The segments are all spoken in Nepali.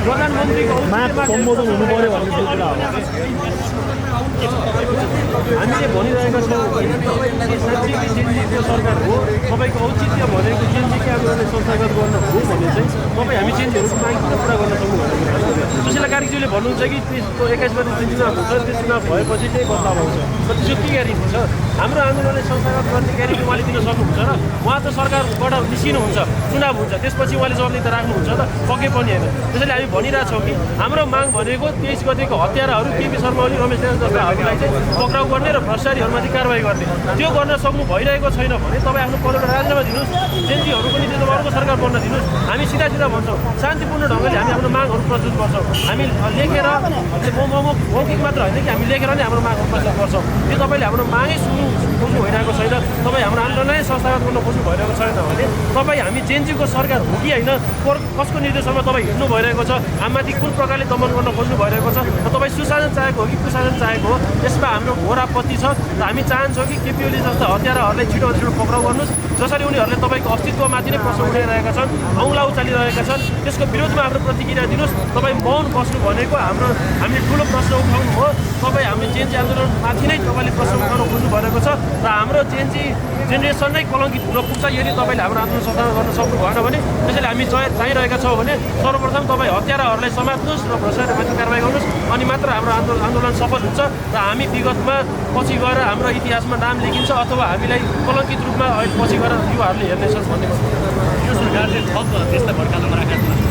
प्रधानमन्त्रीको सम्बोधन हुनु पर्यो भन्ने कुरा हो। हामीले भनिरहेका छौँ साँच्चै जेनजीको सरकार हो, तपाईँको औचित्य भनेको जेनजीकै आन्दोलनलाई संस्थागत गर्न हो भने चाहिँ तपाईँ हामी जेनजीहरूको माग किन पुरा गर्न सक्नु भनेको सुशीला कार्कीज्यूले भन्नुहुन्छ कि त्यसको 21 मा चुनाव हुन्छ, त्यो चुनाव भएपछि चाहिँ बदलाव आउँछ। त्यसको के ग्यारेन्टी छ? हाम्रो आन्दोलनलाई संस्थागत गर्ने ग्यारेन्टी उहाँले दिन सक्नुहुन्छ र उहाँ त सरकारबाट निस्किनुहुन्छ, चुनाव हुन्छ, त्यसपछि उहाँले जवाबदेही त राख्नुहुन्छ त, पक्कै पनि होइन। त्यसैले हामी भनिरहेछौँ कि हाम्रो माग भनेको 23 गतेको हत्याराहरू केपी शर्मा ओली, रमेश देवान जस्ताहरूलाई चाहिँ पक्राउ गर्ने र भ्रष्टाचारीहरूमाथि कारवाही गर्ने, त्यो गर्न सक्नु भइरहेको छैन भने तपाईँ आफ्नो पदबाट राजीनामा दिनुहोस्, जेनजीहरूको निधि अर्को सरकार बन्न दिनुहोस्। हामी सिधा भन्छौँ, शान्तिपूर्ण ढङ्गले हामी आफ्नो मागहरू प्रस्तुत गर्छौँ। हामी लेखेर मौखिक मात्र होइन कि हामी लेखेर नै हाम्रो मागहरू प्रस्तुत गर्छौँ। यो तपाईँले हाम्रो मागै खोज्नु भइरहेको छैन, तपाईँ हाम्रो आन्दोलनै संस्थागत गर्न खोज्नु भइरहेको छैन भने तपाईँ हामी जेनजीको सरकार हो कि होइन, कसको निर्देशनमा तपाईँ हिँड्नु भइरहेको छ, हामीमाथि कुन प्रकारले दमन गर्न खोज्नु भइरहेको छ, तपाईँ सुशासन चाहेको हो कि कुशासन चाहेको हो, यसमा हाम्रो घोर आपत्ति छ। र हामी चाहन्छौँ कि केपी ओली जस्ता हत्याराहरूलाई छिटो पक्राउ गर्नुहोस्, जसरी उनीहरूले तपाईँको अस्तित्वमाथि नै प्रश्न उठाइरहेका छन्, औँला उचालिरहेका छन्, त्यसको विरोधमा हाम्रो प्रतिक्रिया दिनुहोस्। तपाईँ मौन बस्नु भनेको हामीले ठुलो प्रश्न उठाउनु हो। तपाईँ हामी जेनजी आन्दोलनमाथि नै तपाईँले प्रश्न उठाउन खोज्नु भएको छ र हाम्रो जेनजी जेनेरेसन नै कलङ्कित हुन पुग्छ यदि तपाईँले हाम्रो आन्दोलन सञ्चालन गर्न सक्नु भएन भने। त्यसैले हामी चाहिरहेका छौँ भने सर्वप्रथम तपाईँ हत्याराहरूलाई समात्नुहोस् र भ्रष्टाचारमाथि कारवाही गर्नुहोस्, अनि मात्र हाम्रो आन्दोलन सफल हुन्छ र हामी विगतमा पछि गएर हाम्रो इतिहासमा नाम लेखिन्छ अथवा हामीलाई कलङ्कित रूपमा पछि गएर युवाहरूले हेर्नेछन् भन्ने यो सरकारले थप देशलाई भड्कालोमा राखेको छ।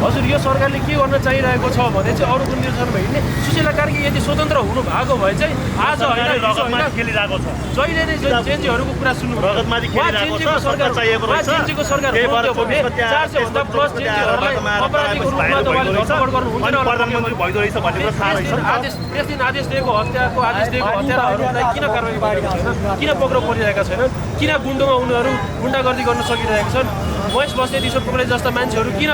हजुर, यो सरकारले के गर्न चाहिरहेको छ भने चाहिँ अरूको निर्देशनमा हिँड्ने। सुशीला कार्की यदि स्वतन्त्र हुनु भएको भए चाहिँ आज होइन रगतमाथि खेलिरहेको छ, जहिले नै जेनजीहरूको कुरा सुन्नु रगतमाथि खेलिरहेको छ। सरकार चाहिएको रहेछ, जेनजीको सरकार हुन्थ्यो भने 400 भन्दा प्लस जेनजीहरूलाई अपराधीको रूपमा तपाईँले धरपकड गर्नु हुन्थेन। प्रधानमन्त्री भइदो रहेछ भन्ने कुरा थाहा रहेछ। त्यस दिन आदेश दिएको हत्याराहरूलाई किन कारवाही गरेको छैन, किन पक्राउ परिरहेका छैनन्, किन गुन्डोमा उनीहरू गुन्डागर्दी गर्न सकिरहेका छन्, महेश बस्ने दिशा पोखरेल जस्ता मान्छेहरू किन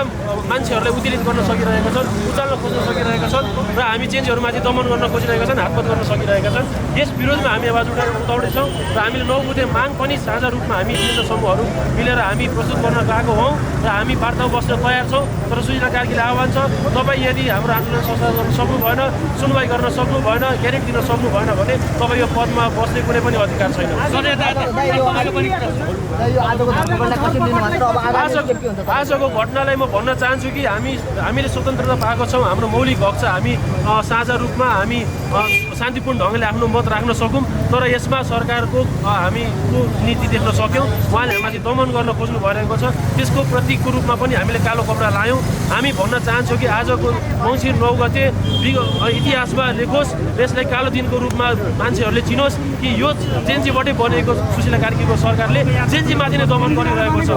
मान्छेहरूलाई उत्तेजित गर्न सकिरहेका छन्, उचाल्न खोज्न सकिरहेका छन् र हामी जेनजीहरूमाथि दमन गर्न खोजिरहेका छन्, हातपात गर्न सकिरहेका छन्। यस विरोधमा हामी आवाज उठाउँदैछौँ र हामीले 9 बुँदे माग पनि साझा रूपमा हामी विभिन्न समूहहरू मिलेर हामी प्रस्तुत गर्न गएको हौँ र हामी वार्तामा बस्न तयार छौँ। तर सुशीला कार्कीले आह्वान छ, तपाईँ यदि हाम्रो आन्दोलन संस्थागत गर्न सक्नु भएन, सुनवाई गर्न सक्नु भएन, ग्यारेन्टी दिन सक्नु भएन भने तपाईँ यो पदमा बस्ने कुनै पनि अधिकार छैन। आजको घटनालाई म भन्न चाहन्छु कि हामीले स्वतन्त्रता पाएको छौँ, हाम्रो मौलिक हक छ, हामी साझा रूपमा हामी शान्तिपूर्ण ढङ्गले आफ्नो मत राख्न सकौँ। तर यसमा सरकारको हामी नीति देख्न सक्यौँ, उहाँले हामीमाथि दमन गर्न खोज्नु भइरहेको छ, त्यसको प्रतीकको रूपमा पनि हामीले कालो कपडा लायौँ। हामी भन्न चाहन्छौँ कि आजको मङ्सिर 9 गते इतिहासमा लेखोस्, यसलाई कालो दिनको रूपमा मान्छेहरूले चिनोस् कि यो जेनजीबाटै बनेको सुशीला कार्कीको सरकारले जेनजीमाथि नै दमन गरिरहेको छ।